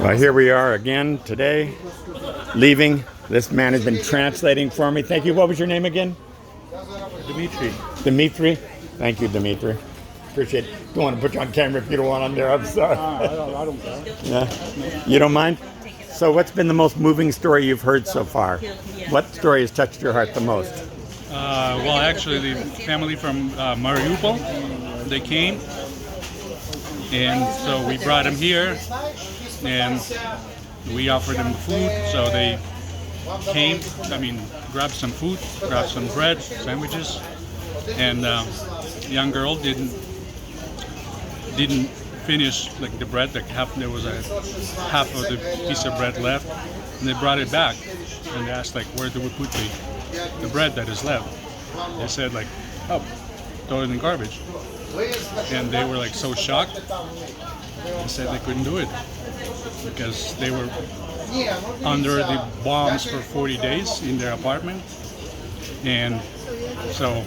Well, here we are again today, leaving. This man has been translating for me. Thank you. What was your name again? Dimitri. Dimitri. Thank you, Dimitri. Appreciate it. Don't want to put you on camera if you don't want on there. I'm sorry. I don't care. Yeah. You don't mind? So what's been the most moving story you've heard so far? What story has touched your heart the most? Well, actually, the family from Mariupol, they came, and so we brought them here, and we offered them food, so they came, grabbed some food, grabbed some bread, sandwiches, and the young girl didn't finish the bread. There was a half of the piece of bread left, and they brought it back, and they asked where do we put the bread that is left? They said oh, throw it in the garbage, and they were so shocked. They said they couldn't do it because they were under the bombs for 40 days in their apartment, and so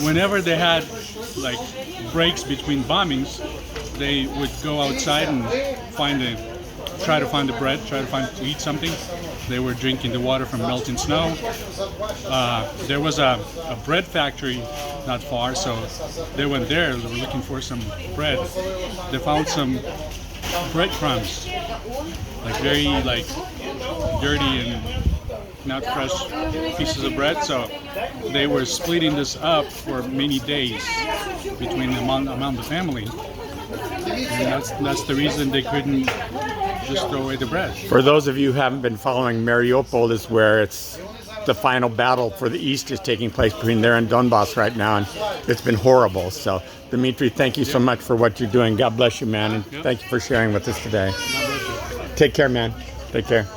whenever they had breaks between bombings, they would go outside and try to find the bread, to eat something. They were drinking the water from melting snow. There was a bread factory not far, so they went there. They were looking for some bread. They found some breadcrumbs, very dirty and not fresh pieces of bread. So they were splitting this up for many days between among the family. And that's the reason they couldn't just throw away the bread. For those of you who haven't been following, Mariupol is where it's the final battle for the East is taking place between there and Donbass right now, and it's been horrible. So, Dimitri, thank you so much for what you're doing. God bless you, man, and thank you for sharing with us today. Take care, man. Take care.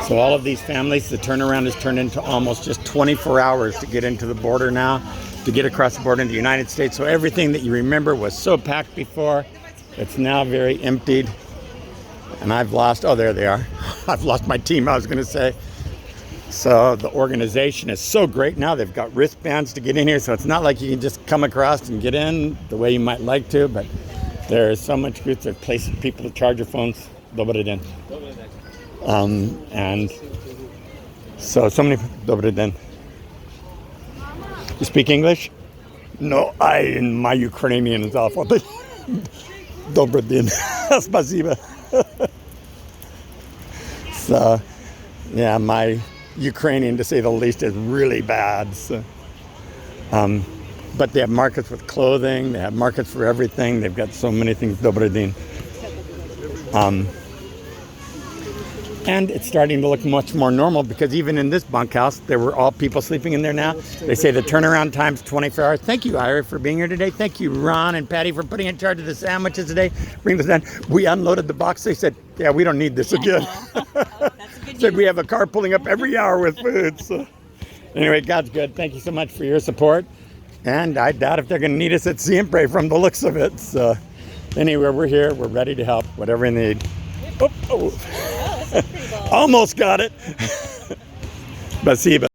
So all of these families, the turnaround has turned into almost just 24 hours to get into the border now, to get across the border into the United States. So everything that you remember was so packed before, it's now very emptied. And I've lost, oh, there they are. I've lost my team, I was going to say. So the organization is so great now. They've got wristbands to get in here, so it's not like you can just come across and get in the way you might like to, but there is so much good. There are places for people to charge your phones. Dobry den. And so many. Dobry den. You speak English? No, my Ukrainian is awful. Dobry den. Spasiba. So, yeah, my Ukrainian, to say the least, is really bad. So, but they have markets with clothing. They have markets for everything. They've got so many things. Dobry den. And it's starting to look much more normal because even in this bunkhouse, there were all people sleeping in there now. They say the turnaround time's 24 hours. Thank you, Ira, for being here today. Thank you, Ron and Patty, for putting in charge of the sandwiches today. Bring this in. We unloaded the box. They said, yeah, we don't need this again. Said we have a car pulling up every hour with food. So anyway, God's good. Thank you so much for your support. And I doubt if they're going to need us at Siempre from the looks of it. So anyway, we're here. We're ready to help, whatever you need. Oh. Almost got it. Spasiba.